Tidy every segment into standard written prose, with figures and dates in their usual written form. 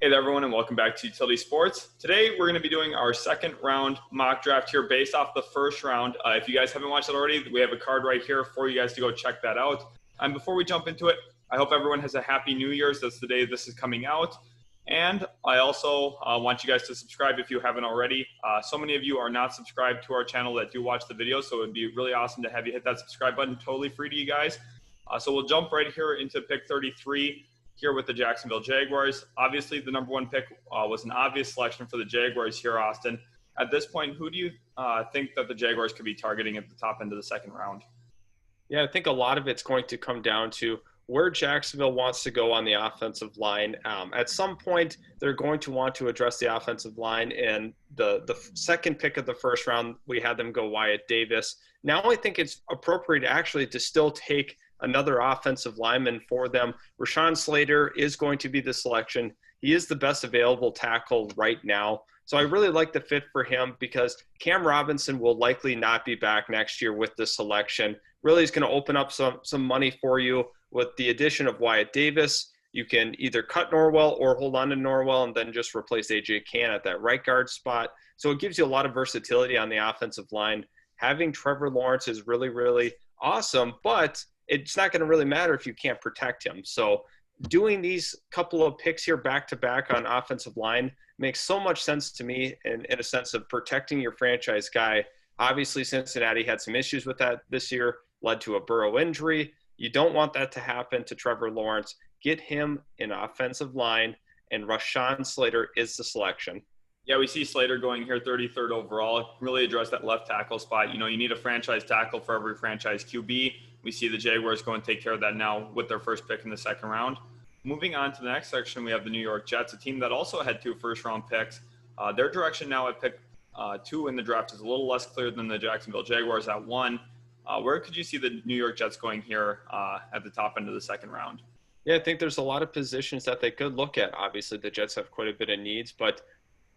Hey there, everyone, and welcome back to Utility Sports. Today, we're going to be doing our second round mock draft here based off the first round. If you guys haven't watched it already, we have a card right here for you guys to go check that out. And before we jump into it, I hope everyone has a happy New Year's. That's the day this is coming out. And I also want you guys to subscribe if you haven't already. So many of you are not subscribed to our channel that do watch the video, so it would be really awesome to have you hit that subscribe button, totally free to you guys. So we'll jump right here into pick 33. Here with the Jacksonville Jaguars. Obviously, the number one pick was an obvious selection for the Jaguars here, Austin. At this point, who do you think that the Jaguars could be targeting at the top end of the second round? Yeah, I think a lot of it's going to come down to where Jacksonville wants to go on the offensive line. At some point, they're going to want to address the offensive line. And the second pick of the first round, we had them go Wyatt Davis. Now I think it's appropriate actually to still take another offensive lineman for them. Rashawn Slater is going to be the selection. He is the best available tackle right now. So I really like the fit for him because Cam Robinson will likely not be back next year with this selection. Really is going to open up some money for you with the addition of Wyatt Davis. You can either cut Norwell or hold on to Norwell and then just replace A.J. Cann at that right guard spot. So it gives you a lot of versatility on the offensive line. Having Trevor Lawrence is really, really awesome, but it's not going to really matter if you can't protect him. So doing these couple of picks here back-to-back on offensive line makes so much sense to me in a sense of protecting your franchise guy. Obviously, Cincinnati had some issues with that this year, led to a Burrow injury. You don't want that to happen to Trevor Lawrence. Get him in offensive line, and Rashawn Slater is the selection. Yeah, we see Slater going here 33rd overall. Really address that left tackle spot. You know, you need a franchise tackle for every franchise QB. We see the Jaguars go and take care of that now with their first pick in the second round. Moving on to the next section, we have the New York Jets, a team that also had two first-round picks. Their direction now at pick 2 in the draft is a little less clear than the Jacksonville Jaguars at 1. Where could you see the New York Jets going here at the top end of the second round? Yeah, I think there's a lot of positions that they could look at. Obviously, the Jets have quite a bit of needs, but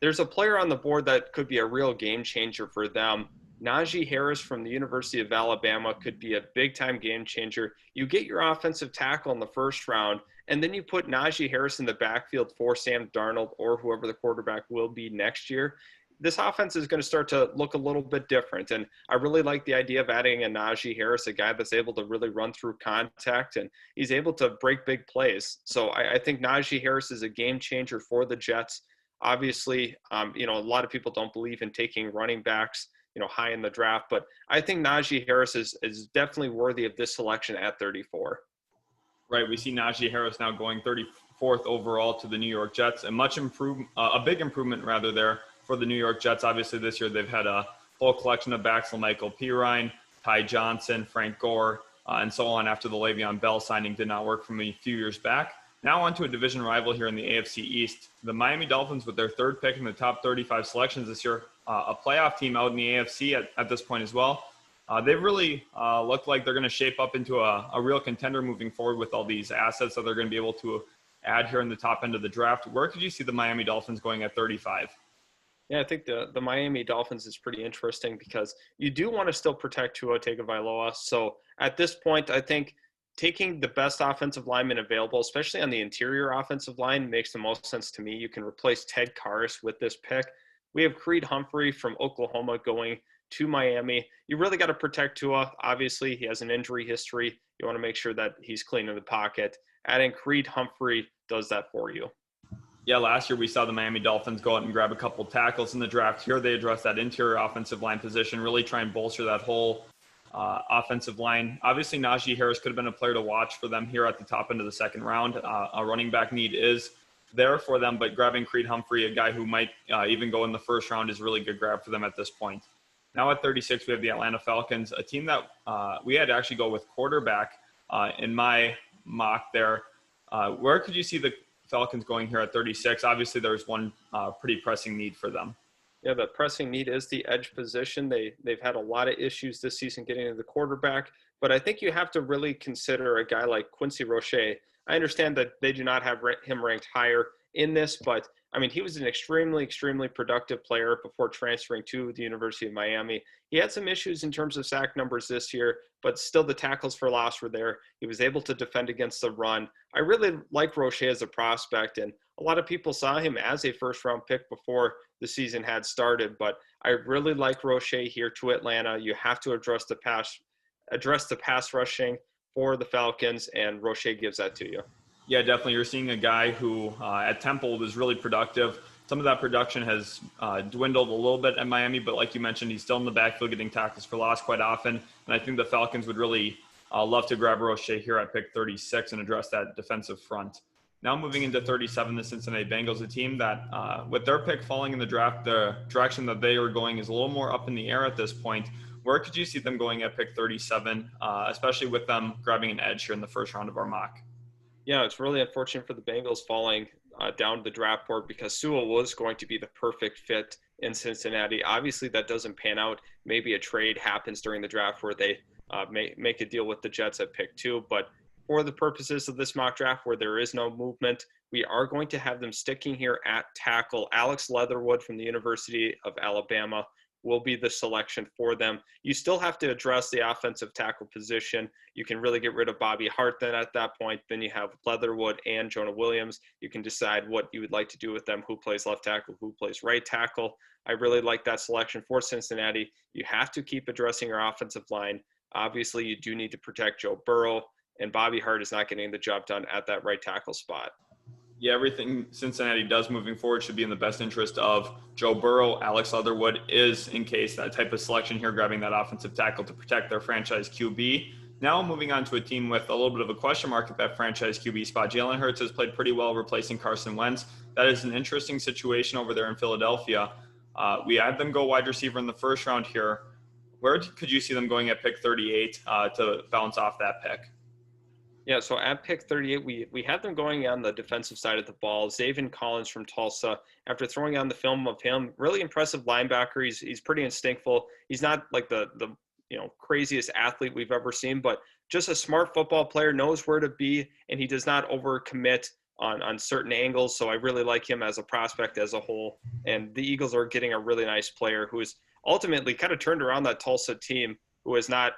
there's a player on the board that could be a real game changer for them. Najee Harris from the University of Alabama could be a big-time game changer. You get your offensive tackle in the first round, and then you put Najee Harris in the backfield for Sam Darnold or whoever the quarterback will be next year. This offense is going to start to look a little bit different, and I really like the idea of adding a Najee Harris, a guy that's able to really run through contact, and he's able to break big plays. So I think Najee Harris is a game changer for the Jets. Obviously, a lot of people don't believe in taking running backs high in the draft, but I think Najee Harris is definitely worthy of this selection at 34. Right, we see Najee Harris now going 34th overall to the New York Jets, a big improvement rather there for the New York Jets. Obviously this year they've had a full collection of backs, Michael Pirine, Ty Johnson, Frank Gore, and so on after the Le'Veon Bell signing did not work for me a few years back. Now on to a division rival here in the AFC East. The Miami Dolphins with their third pick in the top 35 selections this year, a playoff team out in the AFC at this point as well. They really look like they're going to shape up into a real contender moving forward with all these assets that they're going to be able to add here in the top end of the draft. Where could you see the Miami Dolphins going at 35? Yeah, I think the Miami Dolphins is pretty interesting because you do want to still protect Tua Tagovailoa. So at this point, I think taking the best offensive lineman available, especially on the interior offensive line, makes the most sense to me. You can replace Ted Karras with this pick. We have Creed Humphrey from Oklahoma going to Miami. You really got to protect Tua. Obviously, he has an injury history. You want to make sure that he's clean in the pocket. Adding Creed Humphrey does that for you. Yeah, last year we saw the Miami Dolphins go out and grab a couple tackles in the draft. Here they address that interior offensive line position, really try and bolster that whole offensive line. Obviously, Najee Harris could have been a player to watch for them here at the top end of the second round. A running back need is there for them, but grabbing Creed Humphrey, a guy who might even go in the first round, is a really good grab for them at this point. Now at 36, we have the Atlanta Falcons, a team that we had to actually go with quarterback in my mock there. Where could you see the Falcons going here at 36? Obviously, there's one pretty pressing need for them. Yeah, the pressing need is the edge position. They've had a lot of issues this season getting to the quarterback, but I think you have to really consider a guy like Quincy Roche. I understand that they do not have him ranked higher in this, but I mean, he was an extremely, extremely productive player before transferring to the University of Miami. He had some issues in terms of sack numbers this year, but still the tackles for loss were there. He was able to defend against the run. I really like Roche as a prospect, and a lot of people saw him as a first-round pick before the season had started. But I really like Roche here to Atlanta. You have to address the pass rushing for the Falcons, and Roche gives that to you. Yeah, definitely. You're seeing a guy who at Temple was really productive. Some of that production has dwindled a little bit at Miami, but like you mentioned, he's still in the backfield getting tackles for loss quite often. And I think the Falcons would really love to grab Roche here at pick 36 and address that defensive front. Now moving into 37, the Cincinnati Bengals, a team that with their pick falling in the draft, the direction that they are going is a little more up in the air at this point. Where could you see them going at pick 37, especially with them grabbing an edge here in the first round of our mock? Yeah, it's really unfortunate for the Bengals falling down the draft board because Sewell was going to be the perfect fit in Cincinnati. Obviously, that doesn't pan out. Maybe a trade happens during the draft where they make a deal with the Jets at pick 2. But for the purposes of this mock draft where there is no movement, we are going to have them sticking here at tackle. Alex Leatherwood from the University of Alabama will be the selection for them. You still have to address the offensive tackle position. You can really get rid of Bobby Hart then at that point. Then you have Leatherwood and Jonah Williams. You can decide what you would like to do with them, who plays left tackle, who plays right tackle. I really like that selection for Cincinnati. You have to keep addressing your offensive line. Obviously, you do need to protect Joe Burrow, and Bobby Hart is not getting the job done at that right tackle spot. Yeah, everything Cincinnati does moving forward should be in the best interest of Joe Burrow. Alex Leatherwood is, in case, that type of selection here, grabbing that offensive tackle to protect their franchise QB. Now moving on to a team with a little bit of a question mark at that franchise QB spot. Jalen Hurts has played pretty well replacing Carson Wentz. That is an interesting situation over there in Philadelphia. We had them go wide receiver in the first round here. Where could you see them going at pick 38 to bounce off that pick? Yeah, so at pick 38, we had them going on the defensive side of the ball. Zaven Collins from Tulsa, after throwing on the film of him, really impressive linebacker. He's pretty instinctful. He's not like the craziest athlete we've ever seen, but just a smart football player, knows where to be, and he does not overcommit on certain angles. So I really like him as a prospect as a whole. And the Eagles are getting a really nice player who is ultimately kind of turned around that Tulsa team, who has not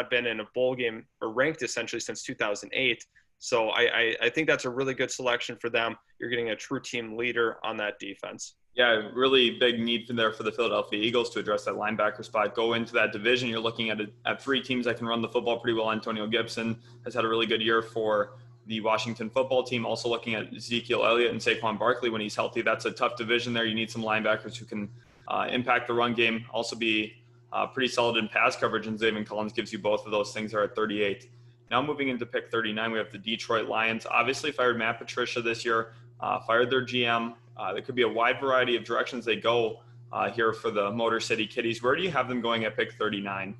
been in a bowl game or ranked essentially since 2008. So I think that's a really good selection for them. You're getting a true team leader on that defense. Yeah, really big need for the Philadelphia Eagles to address that linebacker spot. Go into that division. You're looking at three teams that can run the football pretty well. Antonio Gibson has had a really good year for the Washington football team. Also looking at Ezekiel Elliott and Saquon Barkley when he's healthy. That's a tough division there. You need some linebackers who can impact the run game, also be pretty solid in pass coverage, and Zaven Collins gives you both of those things there at 38. Now moving into pick 39, we have the Detroit Lions. Obviously fired Matt Patricia this year, fired their GM. There could be a wide variety of directions they go here for the Motor City Kitties. Where do you have them going at pick 39?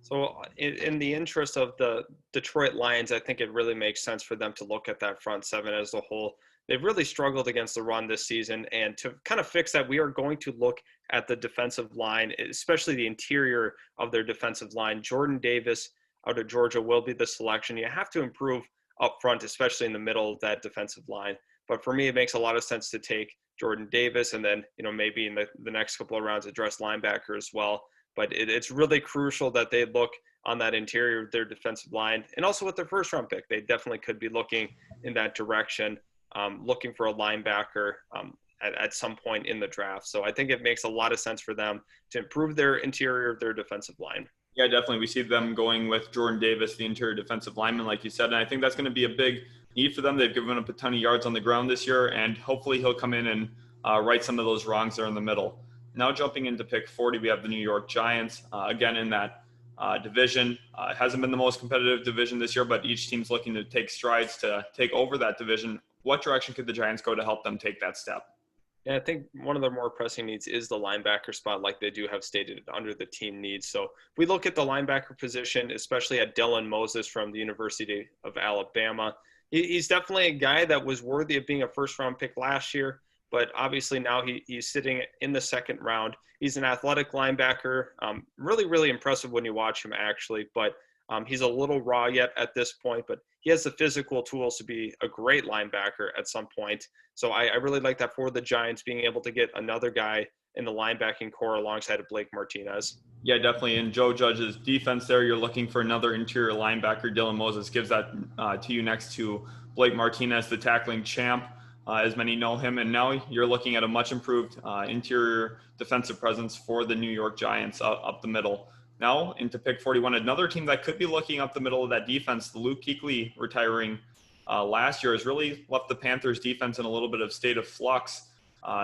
So in the interest of the Detroit Lions, I think it really makes sense for them to look at that front seven as a whole. They've really struggled against the run this season, and to kind of fix that, we are going to look at the defensive line, especially the interior of their defensive line. Jordan Davis out of Georgia will be the selection. You have to improve up front, especially in the middle of that defensive line. But for me, it makes a lot of sense to take Jordan Davis and then, maybe in the next couple of rounds address linebacker as well. But it's really crucial that they look on that interior of their defensive line. And also with their first round pick, they definitely could be looking in that direction, looking for a linebacker at some point in the draft. So I think it makes a lot of sense for them to improve their interior of their defensive line. Yeah, definitely. We see them going with Jordan Davis, the interior defensive lineman, like you said. And I think that's going to be a big need for them. They've given up a ton of yards on the ground this year, and hopefully he'll come in and right some of those wrongs there in the middle. Now jumping into pick 40, we have the New York Giants. Again, in that division. It hasn't been the most competitive division this year, but each team's looking to take strides to take over that division. What direction could the Giants go to help them take that step? Yeah, I think one of their more pressing needs is the linebacker spot, like they do have stated under the team needs. So if we look at the linebacker position, especially at Dylan Moses from the University of Alabama, he's definitely a guy that was worthy of being a first-round pick last year, but obviously now he's sitting in the second round. He's an athletic linebacker, really, really impressive when you watch him actually, but he's a little raw yet at this point, but he has the physical tools to be a great linebacker at some point. So I really like that for the Giants, being able to get another guy in the linebacking core alongside of Blake Martinez. Yeah, definitely. In Joe Judge's defense there, you're looking for another interior linebacker. Dylan Moses gives that to you next to Blake Martinez, the tackling champ. as many know him. And now you're looking at a much improved interior defensive presence for the New York Giants up the middle. Now into pick 41, another team that could be looking up the middle of that defense. The Luke Kuechly retiring last year has really left the Panthers defense in a little bit of state of flux.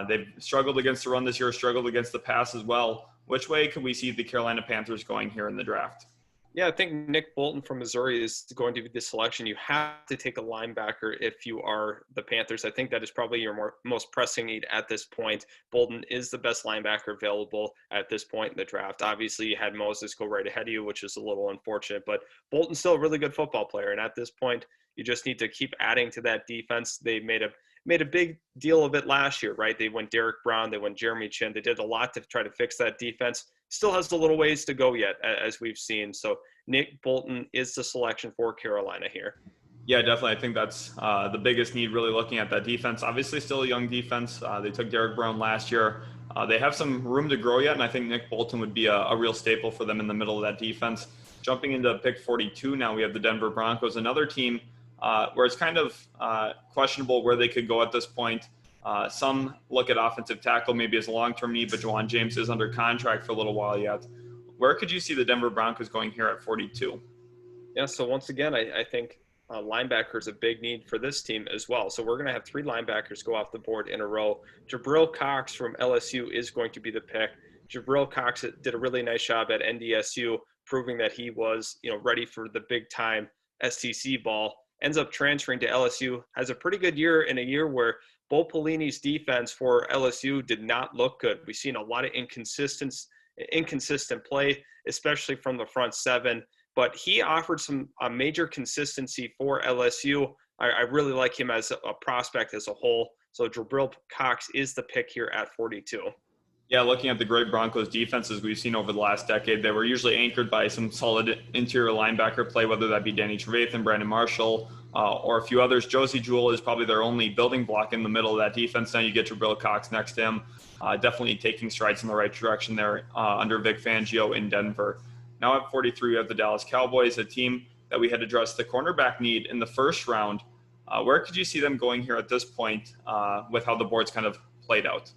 They've struggled against the run this year, struggled against the pass as well. Which way could we see the Carolina Panthers going here in the draft? Yeah, I think Nick Bolton from Missouri is going to be the selection. You have to take a linebacker if you are the Panthers. I think that is probably your most pressing need at this point. Bolton is the best linebacker available at this point in the draft. Obviously, you had Moses go right ahead of you, which is a little unfortunate, but Bolton's still a really good football player. And at this point, you just need to keep adding to that defense. They made a big deal of it last year, right? They went Derek Brown, they went Jeremy Chin. They did a lot to try to fix that defense. Still has a little ways to go yet, as we've seen. So Nick Bolton is the selection for Carolina here. Yeah, definitely. I think that's the biggest need, really looking at that defense. Obviously, still a young defense. They took Derek Brown last year. They have some room to grow yet, and I think Nick Bolton would be a real staple for them in the middle of that defense. Jumping into pick 42 now, we have the Denver Broncos, another team where it's kind of questionable where they could go at this point. Some look at offensive tackle maybe as a long-term need, but Juwan James is under contract for a little while yet. Where could you see the Denver Broncos going here at 42? Yeah, so once again, I think linebacker is a big need for this team as well. So we're going to have 3 linebackers go off the board in a row. Jabril Cox from LSU is going to be the pick. Jabril Cox did a really nice job at NDSU, proving that he was, ready for the big-time SEC ball. Ends up transferring to LSU, has a pretty good year in a year where Bo Pelini's defense for LSU did not look good. We've seen a lot of inconsistent play, especially from the front seven, but he offered some major consistency for LSU. I really like him as a prospect as a whole. So Jabril Cox is the pick here at 42. Yeah, looking at the great Broncos defenses we've seen over the last decade, they were usually anchored by some solid interior linebacker play, whether that be Danny Trevathan, Brandon Marshall, or a few others. Josie Jewell is probably their only building block in the middle of that defense. Now you get Jabril Cox next to him, definitely taking strides in the right direction there under Vic Fangio in Denver. Now at 43, we have the Dallas Cowboys, a team that we had addressed the cornerback need in the first round. Where could you see them going here at this point with how the board's kind of played out?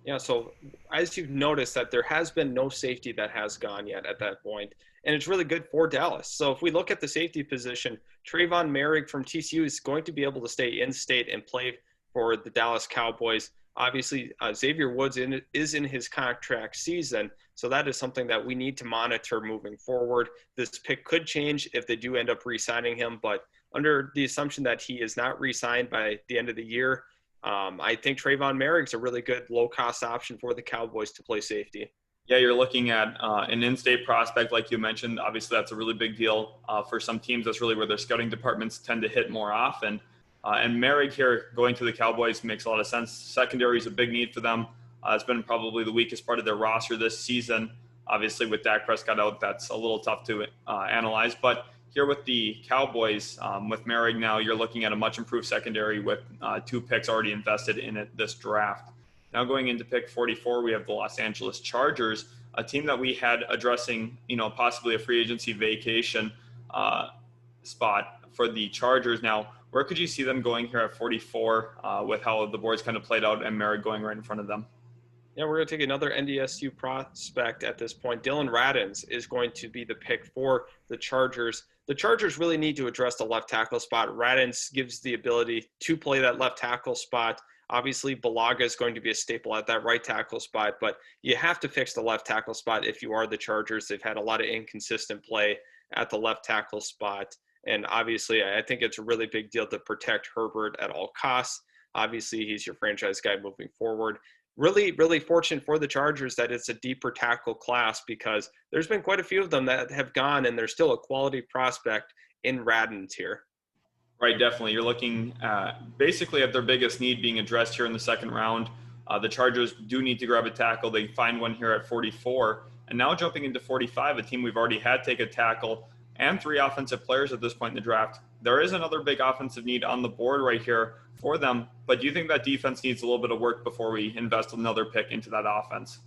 Yeah, so as you've noticed that there has been no safety that has gone yet at that point, and it's really good for Dallas. So if we look at the safety position, Trayvon Merrick from TCU is going to be able to stay in state and play for the Dallas Cowboys. Obviously, Xavier Woods is in his contract season, so that is something that we need to monitor moving forward. This pick could change if they do end up re-signing him, but under the assumption that he is not re-signed by the end of the year, I think Trayvon Merrick's a really good low-cost option for the Cowboys to play safety. Yeah, you're looking at an in-state prospect, like you mentioned. Obviously, that's a really big deal for some teams. That's really where their scouting departments tend to hit more often. And Merrick here going to the Cowboys makes a lot of sense. Secondary is a big need for them. It's been probably the weakest part of their roster this season. Obviously, with Dak Prescott out, that's a little tough to analyze. But here with the Cowboys, with Merrick now, you're looking at a much improved secondary with 2 picks already invested in it this draft. Now going into pick 44, we have the Los Angeles Chargers, a team that we had addressing, possibly a free agency vacation spot for the Chargers. Now, where could you see them going here at 44 with how the board's kind of played out and Merrick going right in front of them? Yeah, we're going to take another NDSU prospect at this point. Dylan Raddens is going to be the pick for the Chargers. The Chargers really need to address the left tackle spot. Raddens gives the ability to play that left tackle spot. Obviously, Balaga is going to be a staple at that right tackle spot, but you have to fix the left tackle spot if you are the Chargers. They've had a lot of inconsistent play at the left tackle spot. And obviously, I think it's a really big deal to protect Herbert at all costs. Obviously, he's your franchise guy moving forward. Really, really fortunate for the Chargers that it's a deeper tackle class because there's been quite a few of them that have gone, and there's still a quality prospect in Raddens here. Right, definitely. You're looking basically at their biggest need being addressed here in the second round. The Chargers do need to grab a tackle. They find one here at 44. And now jumping into 45, a team we've already had take a tackle and 3 offensive players at this point in the draft. There is another big offensive need on the board right here for them. But do you think that defense needs a little bit of work before we invest another pick into that offense?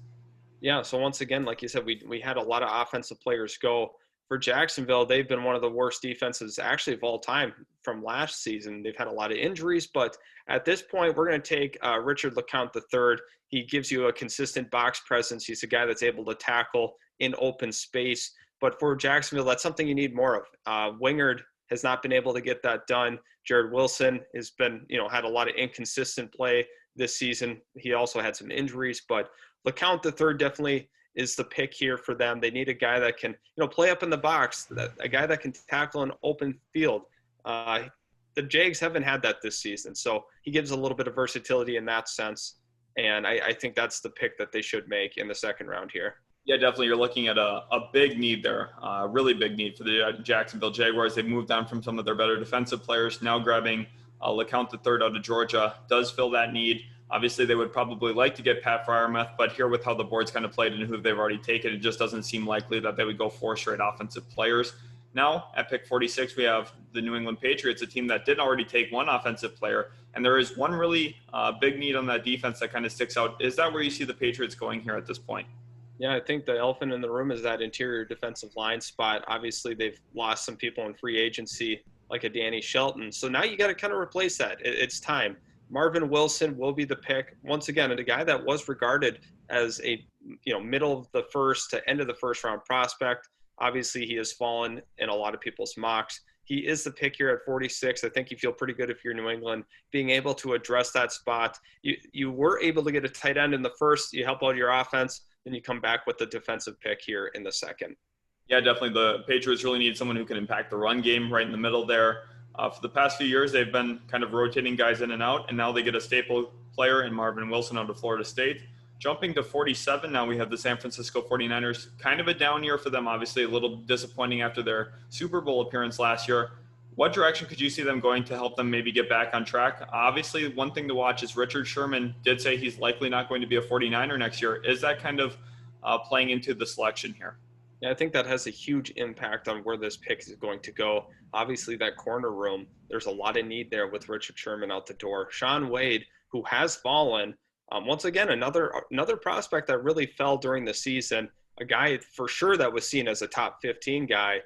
Yeah, so once again, like you said, we had a lot of offensive players go. for Jacksonville, they've been one of the worst defenses actually of all time from last season. They've had a lot of injuries, but at this point, we're going to take Richard LeCounte III. He gives you a consistent box presence. He's a guy that's able to tackle in open space. But for Jacksonville, that's something you need more of. Wingard has not been able to get that done. Jared Wilson has been, had a lot of inconsistent play this season. He also had some injuries, but LeCounte III definitely is the pick here for them. They need a guy that can, play up in the box, a guy that can tackle an open field. The Jags haven't had that this season, so he gives a little bit of versatility in that sense, and I think that's the pick that they should make in the second round here. Yeah, definitely. You're looking at a big need there, a really big need for the Jacksonville Jaguars. They've moved on from some of their better defensive players. Now grabbing LeCounte III out of Georgia does fill that need. Obviously, they would probably like to get Pat Freiermuth, but here with how the board's kind of played and who they've already taken, it just doesn't seem likely that they would go 4 straight offensive players. Now, at pick 46, we have the New England Patriots, a team that did already take one offensive player, and there is one really big need on that defense that kind of sticks out. Is that where you see the Patriots going here at this point? Yeah, I think the elephant in the room is that interior defensive line spot. Obviously, they've lost some people in free agency, like a Danny Shelton. So now you got to kind of replace that. It's time. Marvin Wilson will be the pick. Once again, a guy that was regarded as a middle of the first to end of the first round prospect. Obviously, he has fallen in a lot of people's mocks. He is the pick here at 46. I think you feel pretty good if you're New England, being able to address that spot. You were able to get a tight end in the first. You help out your offense. Then you come back with the defensive pick here in the second. Yeah, definitely. The Patriots really need someone who can impact the run game right in the middle there. For the past few years, they've been kind of rotating guys in and out, and now they get a staple player in Marvin Wilson out of Florida State. Jumping to 47, now we have the San Francisco 49ers. Kind of a down year for them, obviously a little disappointing after their Super Bowl appearance last year. What direction could you see them going to help them maybe get back on track? Obviously, one thing to watch is Richard Sherman did say he's likely not going to be a 49er next year. Is that kind of playing into the selection here? Yeah, I think that has a huge impact on where this pick is going to go. Obviously, that corner room, there's a lot of need there with Richard Sherman out the door. Shaun Wade, who has fallen, once again, another prospect that really fell during the season, a guy for sure that was seen as a top 15 guy,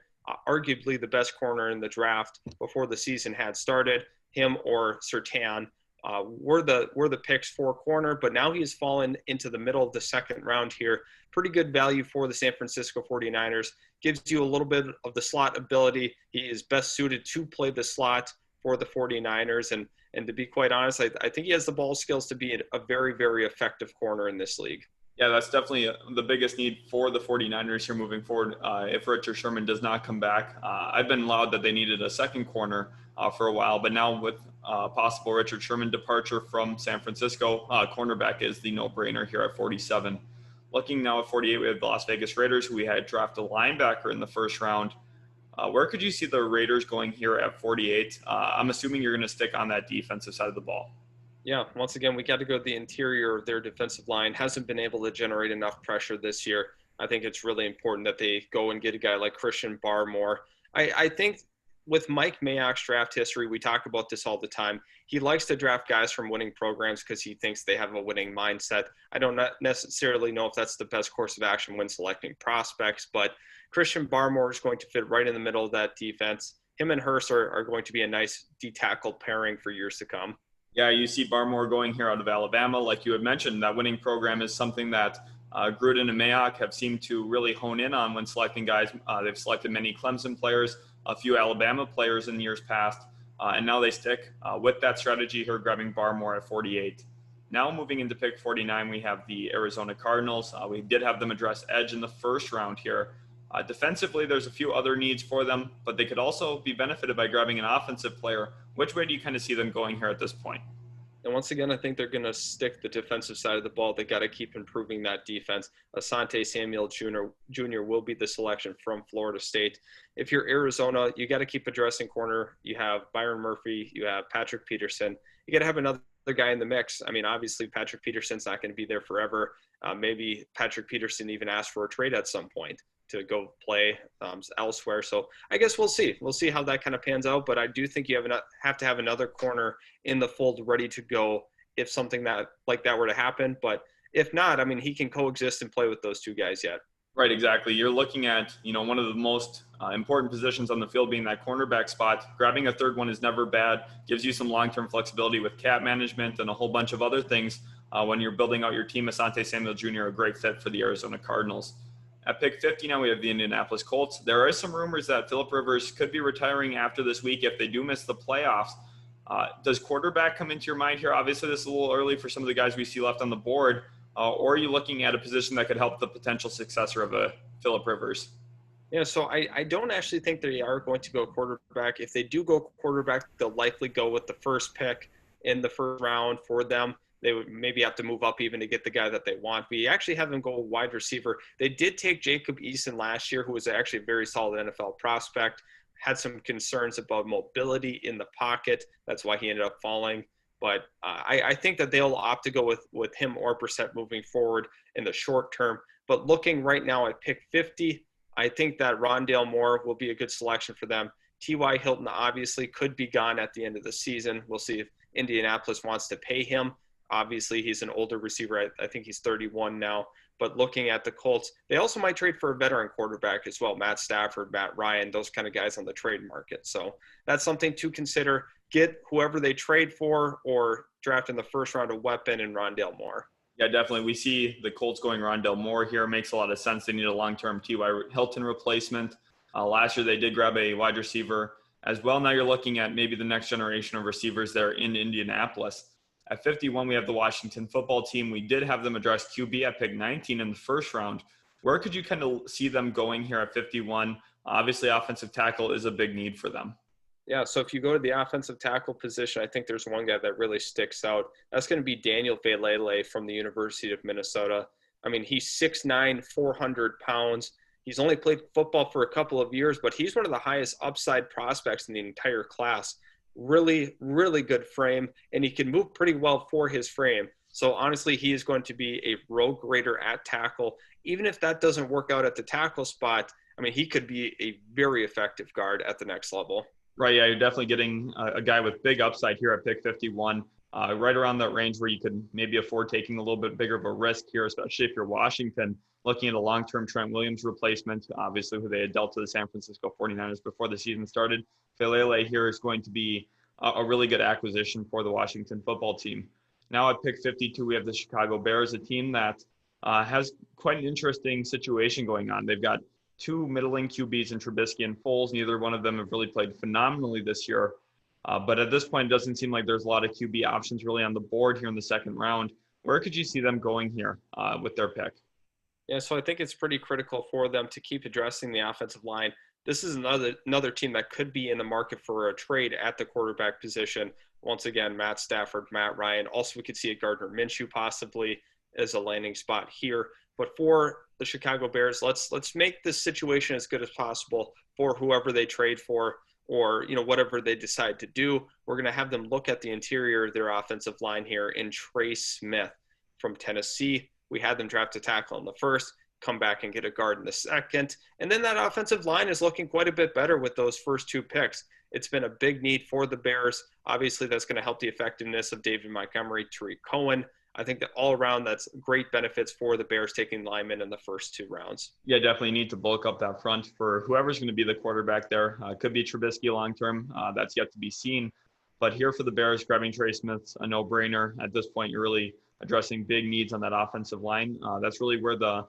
arguably the best corner in the draft before the season had started. Him or Surtain were the picks for corner, but now he's fallen into the middle of the second round here. Pretty good value for the San Francisco 49ers. Gives you a little bit of the slot ability. He is best suited to play the slot for the 49ers. And to be quite honest, I think he has the ball skills to be a very, very effective corner in this league. Yeah, that's definitely the biggest need for the 49ers here moving forward. If Richard Sherman does not come back, I've been loud that they needed a second corner for a while, but now with possible Richard Sherman departure from San Francisco, cornerback is the no-brainer here at 47. Looking now at 48, we have the Las Vegas Raiders, who we had drafted a linebacker in the first round. Where could you see the Raiders going here at 48? I'm assuming you're going to stick on that defensive side of the ball. Yeah, once again, we got to go to the interior of their defensive line. Hasn't been able to generate enough pressure this year. I think it's really important that they go and get a guy like Christian Barmore. I think with Mike Mayock's draft history, we talk about this all the time. He likes to draft guys from winning programs because he thinks they have a winning mindset. I don't necessarily know if that's the best course of action when selecting prospects, but Christian Barmore is going to fit right in the middle of that defense. Him and Hurst are going to be a nice D-tackle pairing for years to come. Yeah, you see Barmore going here out of Alabama. Like you had mentioned, that winning program is something that Gruden and Mayock have seemed to really hone in on when selecting guys. They've selected many Clemson players, a few Alabama players in years past, and now they stick with that strategy here, grabbing Barmore at 48. Now moving into pick 49, we have the Arizona Cardinals. We did have them address edge in the first round here. Defensively, there's a few other needs for them, but they could also be benefited by grabbing an offensive player. Which way do you kind of see them going here at this point? And once again, I think they're going to stick the defensive side of the ball. They got to keep improving that defense. Asante Samuel Jr. will be the selection from Florida State. If you're Arizona, you got to keep addressing corner. You have Byron Murphy. You have Patrick Peterson. You got to have another guy in the mix. I mean, obviously, Patrick Peterson's not going to be there forever. Maybe Patrick Peterson even asked for a trade at some point to go play elsewhere. So I guess we'll see. We'll see how that kind of pans out. But I do think you have to have another corner in the fold ready to go if something like that were to happen. But if not, I mean, he can coexist and play with those two guys yet. Right, exactly. You're looking at, one of the most important positions on the field being that cornerback spot. Grabbing a third one is never bad, gives you some long-term flexibility with cap management and a whole bunch of other things. When you're building out your team, Asante Samuel Jr., a great fit for the Arizona Cardinals. At pick 50 now, we have the Indianapolis Colts. There are some rumors that Phillip Rivers could be retiring after this week if they do miss the playoffs. Does quarterback come into your mind here? Obviously, this is a little early for some of the guys we see left on the board. Or are you looking at a position that could help the potential successor of a Phillip Rivers? Yeah, so I don't actually think they are going to go quarterback. If they do go quarterback, they'll likely go with the first pick in the first round for them. They would maybe have to move up even to get the guy that they want. We actually have them go wide receiver. They did take Jacob Eason last year, who was actually a very solid NFL prospect, had some concerns about mobility in the pocket. That's why he ended up falling. But I think that they'll opt to go with him or Brissett moving forward in the short term. But looking right now at pick 50, I think that Rondale Moore will be a good selection for them. T.Y. Hilton obviously could be gone at the end of the season. We'll see if Indianapolis wants to pay him. Obviously, he's an older receiver. I think he's 31 now. But looking at the Colts, they also might trade for a veteran quarterback as well. Matt Stafford, Matt Ryan, those kind of guys on the trade market. So that's something to consider. Get whoever they trade for or draft in the first round a weapon in Rondale Moore. Yeah, definitely. We see the Colts going Rondale Moore here. Makes a lot of sense. They need a long-term T.Y. Hilton replacement. Last year, they did grab a wide receiver as well. Now you're looking at maybe the next generation of receivers there in Indianapolis. At 51, we have the Washington football team. We did have them address QB at pick 19 in the first round. Where could you kind of see them going here at 51? Obviously, offensive tackle is a big need for them. Yeah, so if you go to the offensive tackle position, I think there's one guy that really sticks out. That's going to be Daniel Fellaille from the University of Minnesota. I mean, he's 6'9", 400 pounds. He's only played football for a couple of years, but he's one of the highest upside prospects in the entire class. Really, really good frame, and he can move pretty well for his frame. So honestly, he is going to be a rogue grader at tackle. Even if that doesn't work out at the tackle spot, I mean, he could be a very effective guard at the next level. Right, yeah, you're definitely getting a guy with big upside here at pick 51, right around that range where you could maybe afford taking a little bit bigger of a risk here, especially if you're Washington, looking at a long-term Trent Williams replacement, obviously who they had dealt to the San Francisco 49ers before the season started. Fellaille here is going to be a really good acquisition for the Washington football team. Now at pick 52, we have the Chicago Bears, a team that has quite an interesting situation going on. They've got two middling QBs in Trubisky and Foles. Neither one of them have really played phenomenally this year. But at this point, it doesn't seem like there's a lot of QB options really on the board here in the second round. Where could you see them going here with their pick? Yeah, so I think it's pretty critical for them to keep addressing the offensive line. This is another team that could be in the market for a trade at the quarterback position. Once again, Matt Stafford, Matt Ryan. Also, we could see a Gardner Minshew possibly as a landing spot here. But for the Chicago Bears, let's make this situation as good as possible for whoever they trade for, or whatever they decide to do. We're going to have them look at the interior of their offensive line here in Trey Smith from Tennessee. We had them draft a tackle in the first, come back and get a guard in the second. And then that offensive line is looking quite a bit better with those first two picks. It's been a big need for the Bears. Obviously, that's going to help the effectiveness of David Montgomery, Tariq Cohen. I think that all around, that's great benefits for the Bears taking linemen in the first two rounds. Yeah, definitely need to bulk up that front for whoever's going to be the quarterback there. Could be Trubisky long-term. That's yet to be seen. But here for the Bears, grabbing Trey Smith's a no-brainer. At this point, you're really addressing big needs on that offensive line. That's really where the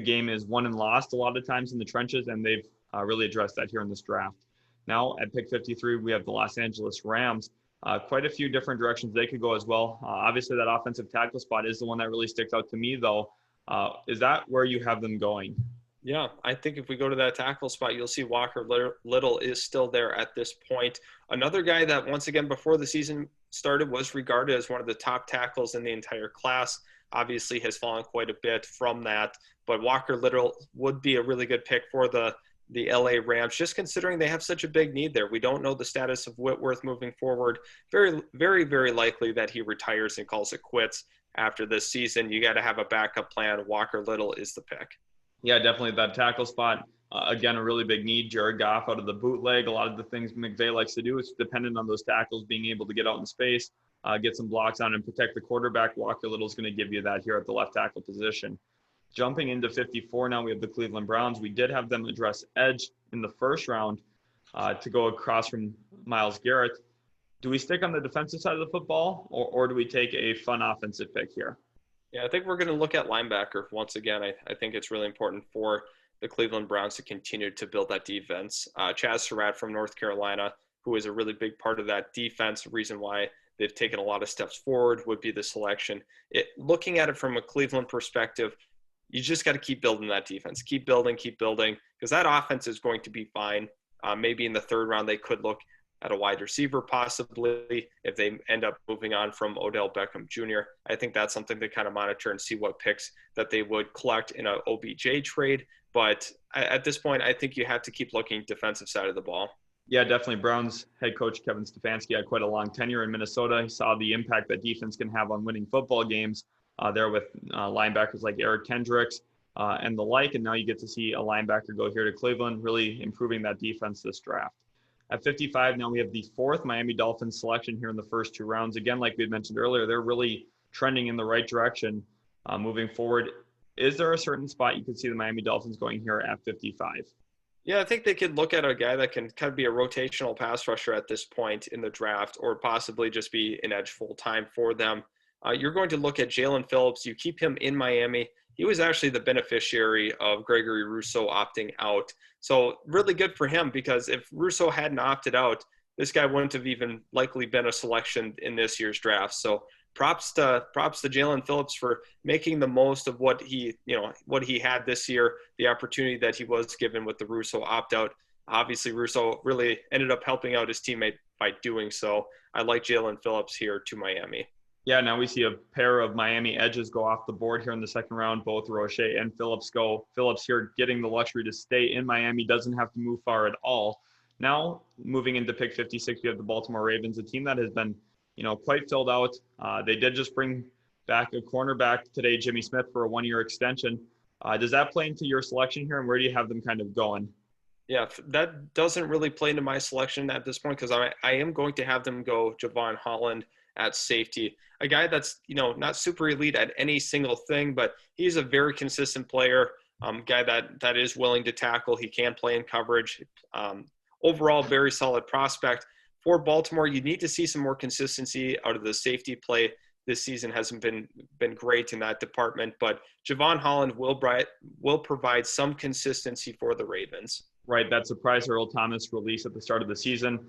game is won and lost a lot of times in the trenches, and they've really addressed that here in this draft. Now at pick 53, we have the Los Angeles Rams. Quite a few different directions they could go as well. Obviously, that offensive tackle spot is the one that really sticks out to me, though. Is that where you have them going? Yeah, I think if we go to that tackle spot, you'll see Walker Little is still there at this point. Another guy that, once again, before the season started, was regarded as one of the top tackles in the entire class. Obviously has fallen quite a bit from that, but Walker Little would be a really good pick for the LA Rams, just considering they have such a big need there. We don't know the status of Whitworth moving forward. Very, very, very likely that he retires and calls it quits after this season. You got to have a backup plan. Walker Little is the pick. Yeah, definitely that tackle spot. Again, a really big need. Jared Goff out of the bootleg. A lot of the things McVay likes to do is dependent on those tackles being able to get out in space, get some blocks on and protect the quarterback. Walker Little's going to give you that here at the left tackle position. Jumping into 54 now, we have the Cleveland Browns. We did have them address edge in the first round to go across from Myles Garrett. Do we stick on the defensive side of the football, or do we take a fun offensive pick here? Yeah, I think we're going to look at linebacker once again. I think it's really important for the Cleveland Browns to continue to build that defense. Chaz Surratt from North Carolina, who is a really big part of that defense, reason why they've taken a lot of steps forward, would be the selection. Looking at it from a Cleveland perspective, you just got to keep building that defense. Keep building, because that offense is going to be fine. Maybe in the third round they could look at a wide receiver possibly if they end up moving on from Odell Beckham Jr. I think that's something to kind of monitor and see what picks that they would collect in an OBJ trade. But at this point, I think you have to keep looking defensive side of the ball. Yeah, definitely. Browns head coach Kevin Stefanski had quite a long tenure in Minnesota. He saw the impact that defense can have on winning football games there with linebackers like Darren Kendrick and the like. And now you get to see a linebacker go here to Cleveland, really improving that defense this draft. At 55, now we have the fourth Miami Dolphins selection here in the first two rounds. Again, like we had mentioned earlier, they're really trending in the right direction moving forward. Is there a certain spot you could see the Miami Dolphins going here at 55? Yeah, I think they could look at a guy that can kind of be a rotational pass rusher at this point in the draft, or possibly just be an edge full time for them. You're going to look at Jalen Phillips. You keep him in Miami. He was actually the beneficiary of Gregory Rousseau opting out. So really good for him, because if Rousseau hadn't opted out, this guy wouldn't have even likely been a selection in this year's draft. So props to Jalen Phillips for making the most of what he had this year, the opportunity that he was given with the Rousseau opt-out. Obviously, Rousseau really ended up helping out his teammate by doing so. I like Jalen Phillips here to Miami. Yeah, now we see a pair of Miami edges go off the board here in the second round. Both Roche and Phillips go. Phillips here getting the luxury to stay in Miami, doesn't have to move far at all. Now, moving into pick 56, we have the Baltimore Ravens, a team that has been, quite filled out. They did just bring back a cornerback today, Jimmy Smith, for a one-year extension. Does that play into your selection here, and where do you have them kind of going? Yeah, that doesn't really play into my selection at this point, because I am going to have them go Javron Holland at safety, a guy that's, not super elite at any single thing, but he's a very consistent player, guy that is willing to tackle. He can play in coverage. Overall, very solid prospect. For Baltimore, you need to see some more consistency out of the safety play. This season hasn't been great in that department, but Javron Holland will provide some consistency for the Ravens. Right, that surprise Earl Thomas release at the start of the season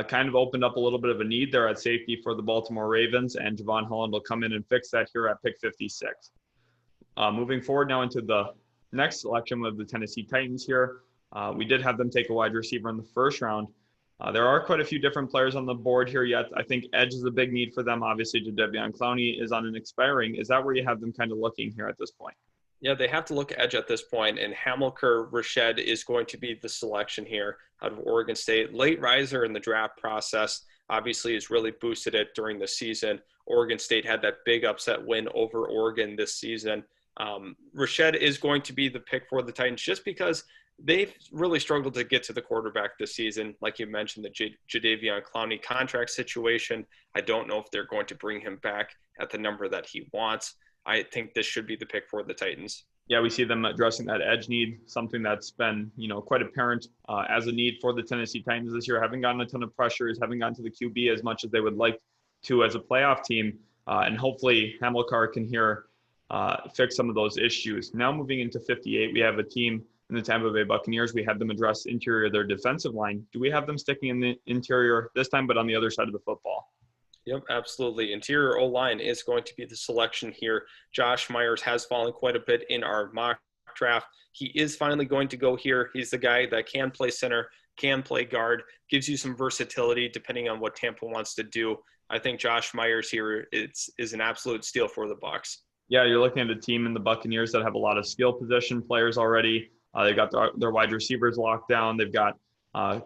kind of opened up a little bit of a need there at safety for the Baltimore Ravens, and Javron Holland will come in and fix that here at pick 56. Moving forward now into the next selection with the Tennessee Titans here. We did have them take a wide receiver in the first round. There are quite a few different players on the board here yet. I think edge is a big need for them. Obviously, Jadeveon Clowney is on an expiring. Is that where you have them kind of looking here at this point? Yeah, they have to look edge at this point, and Hamilcar Rashed is going to be the selection here out of Oregon State. Late riser in the draft process, obviously has really boosted it during the season. Oregon State had that big upset win over Oregon this season. Rashed is going to be the pick for the Titans just because they've really struggled to get to the quarterback this season. Like you mentioned, the Jadeveon Clowney contract situation. I don't know if they're going to bring him back at the number that he wants. I think this should be the pick for the Titans. Yeah, we see them addressing that edge need, something that's been, quite apparent as a need for the Tennessee Titans this year. Haven't gotten a ton of pressures, haven't gotten to the QB as much as they would like to as a playoff team. And hopefully Hamilcar can here fix some of those issues. Now moving into 58, we have a team in the Tampa Bay Buccaneers. We have them address interior of their defensive line. Do we have them sticking in the interior this time, but on the other side of the football? Yep, absolutely. Interior O-line is going to be the selection here. Josh Myers has fallen quite a bit in our mock draft. He is finally going to go here. He's the guy that can play center, can play guard, gives you some versatility depending on what Tampa wants to do. I think Josh Myers here is an absolute steal for the Bucs. Yeah, you're looking at a team in the Buccaneers that have a lot of skill position players already. They've got their wide receivers locked down. They've got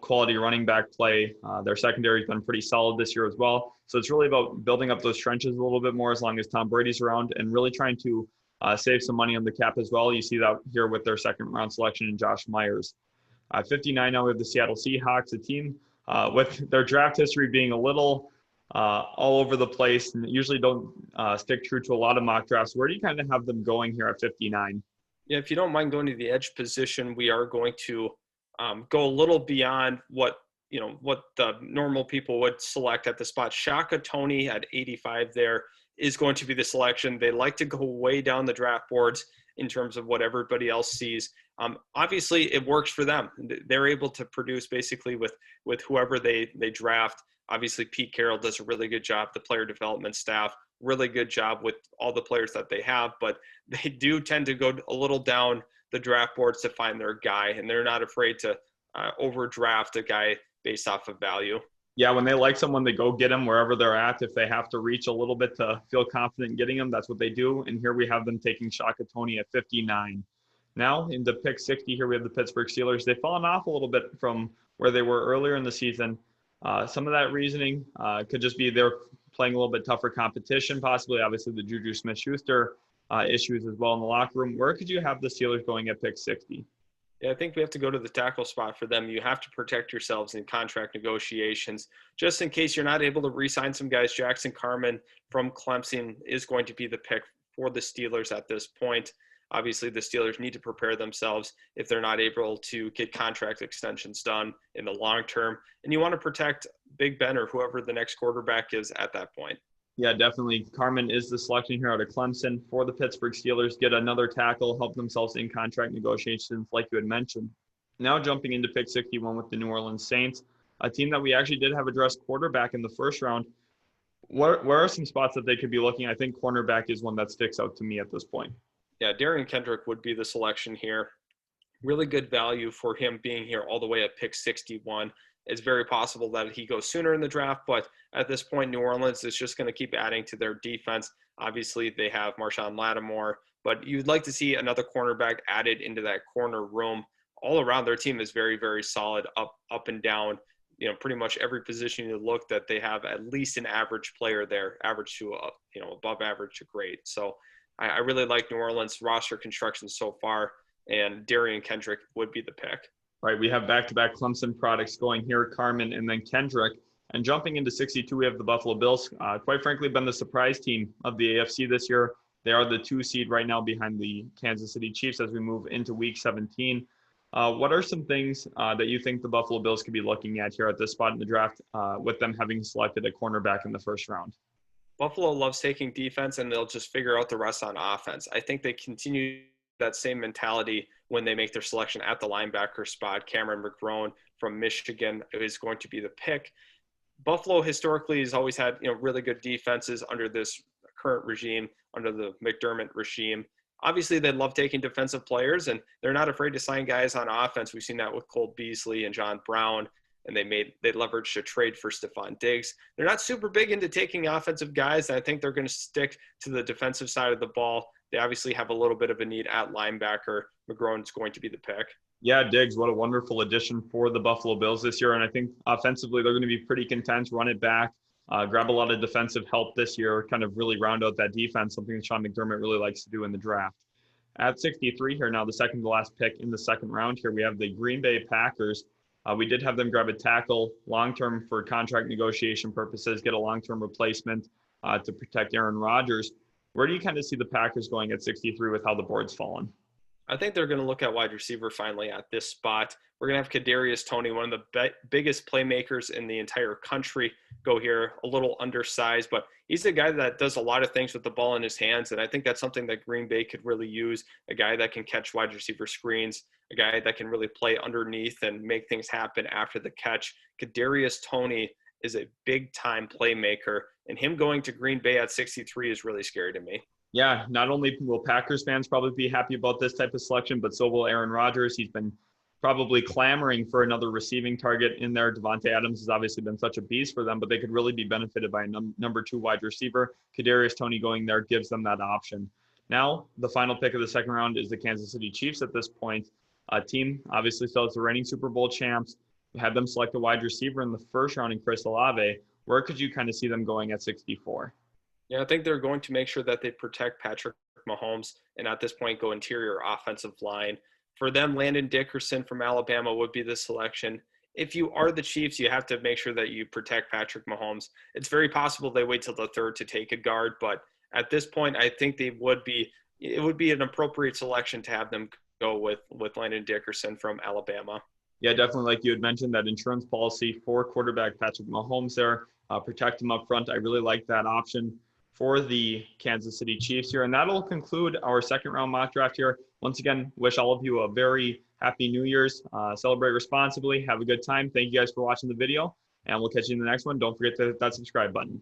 quality running back play. Their secondary has been pretty solid this year as well. So it's really about building up those trenches a little bit more as long as Tom Brady's around, and really trying to save some money on the cap as well. You see that here with their second round selection in Josh Myers. 59 now we have the Seattle Seahawks, a team with their draft history being a little all over the place and usually don't stick true to a lot of mock drafts. Where do you kind of have them going here at 59? Yeah, if you don't mind going to the edge position, we are going to go a little beyond what the normal people would select at the spot. Shaka Toney at 85 there is going to be the selection. They like to go way down the draft boards in terms of what everybody else sees. Obviously, it works for them. They're able to produce basically with whoever they draft. Obviously, Pete Carroll does a really good job. The player development staff, really good job with all the players that they have, but they do tend to go a little down the draft boards to find their guy, and they're not afraid to overdraft a guy based off of value. Yeah, when they like someone, they go get them wherever they're at. If they have to reach a little bit to feel confident getting them, that's what they do. And here we have them taking Shaka Toney at 59. Now, in the pick 60, here we have the Pittsburgh Steelers. They've fallen off a little bit from where they were earlier in the season. Some of that reasoning could just be they're playing a little bit tougher competition, possibly. Obviously, the Juju Smith-Schuster issues as well in the locker room. Where could you have the Steelers going at pick 60? Yeah, I think we have to go to the tackle spot for them. You have to protect yourselves in contract negotiations. Just in case you're not able to re-sign some guys, Jackson Carman from Clemson is going to be the pick for the Steelers at this point. Obviously, the Steelers need to prepare themselves if they're not able to get contract extensions done in the long term. And you want to protect Big Ben or whoever the next quarterback is at that point. Yeah, definitely. Carman is the selection here out of Clemson for the Pittsburgh Steelers. Get another tackle, help themselves in contract negotiations, like you had mentioned. Now jumping into pick 61 with the New Orleans Saints, a team that we actually did have addressed quarterback in the first round. Where are some spots that they could be looking? I think cornerback is one that sticks out to me at this point. Yeah, Darren Kendrick would be the selection here. Really good value for him being here all the way at pick 61. It's very possible that he goes sooner in the draft, but at this point, New Orleans is just going to keep adding to their defense. Obviously, they have Marshawn Lattimore, but you'd like to see another cornerback added into that corner room. All around, their team is very, very solid, up and down. Pretty much every position you look that they have at least an average player there, average to above average to great. So I really like New Orleans roster construction so far, and Darren Kendrick would be the pick. Right, we have back-to-back Clemson products going here, Carman and then Kendrick. And jumping into 62, we have the Buffalo Bills. Quite frankly, been the surprise team of the AFC this year. They are the 2 seed right now behind the Kansas City Chiefs as we move into Week 17. What are some things that you think the Buffalo Bills could be looking at here at this spot in the draft with them having selected a cornerback in the first round? Buffalo loves taking defense, and they'll just figure out the rest on offense. I think they continue that same mentality when they make their selection at the linebacker spot. Cameron McGrone from Michigan is going to be the pick. Buffalo historically has always had really good defenses under this current regime, under the McDermott regime. Obviously, they love taking defensive players, and they're not afraid to sign guys on offense. We've seen that with Cole Beasley and John Brown, and they leveraged a trade for Stephon Diggs. They're not super big into taking offensive guys, and I think they're going to stick to the defensive side of the ball. They obviously have a little bit of a need at linebacker. McGrone's going to be the pick. Yeah, Diggs, what a wonderful addition for the Buffalo Bills this year. And I think offensively, they're going to be pretty content, run it back, grab a lot of defensive help this year, kind of really round out that defense, something that Sean McDermott really likes to do in the draft. At 63 here now, the second to last pick in the second round here, we have the Green Bay Packers. We did have them grab a tackle long-term for contract negotiation purposes, get a long-term replacement to protect Aaron Rodgers. Where do you kind of see the Packers going at 63 with how the board's fallen? I think they're going to look at wide receiver finally at this spot. We're going to have Kadarius Toney, one of the biggest playmakers in the entire country, go here. A little undersized, but he's a guy that does a lot of things with the ball in his hands, and I think that's something that Green Bay could really use, a guy that can catch wide receiver screens, a guy that can really play underneath and make things happen after the catch. Kadarius Toney is a big-time playmaker, and him going to Green Bay at 63 is really scary to me. Yeah, not only will Packers fans probably be happy about this type of selection, but so will Aaron Rodgers. He's been probably clamoring for another receiving target in there. Devontae Adams has obviously been such a beast for them, but they could really be benefited by a number 2 wide receiver. Kadarius Toney going there gives them that option. Now, the final pick of the second round is the Kansas City Chiefs at this point. A team obviously still is the reigning Super Bowl champs. We had them select a wide receiver in the first round in Chris Olave. Where could you kind of see them going at 64? Yeah, I think they're going to make sure that they protect Patrick Mahomes and at this point go interior offensive line. For them, Landon Dickerson from Alabama would be the selection. If you are the Chiefs, you have to make sure that you protect Patrick Mahomes. It's very possible they wait till the third to take a guard, but at this point, I think they would be it would be an appropriate selection to have them go with Landon Dickerson from Alabama. Yeah, definitely. Like you had mentioned, that insurance policy for quarterback Patrick Mahomes there, protect him up front. I really like that option for the Kansas City Chiefs here. And that'll conclude our second round mock draft here. Once again, wish all of you a very happy New Year's. Celebrate responsibly. Have a good time. Thank you guys for watching the video, and we'll catch you in the next one. Don't forget to hit that subscribe button.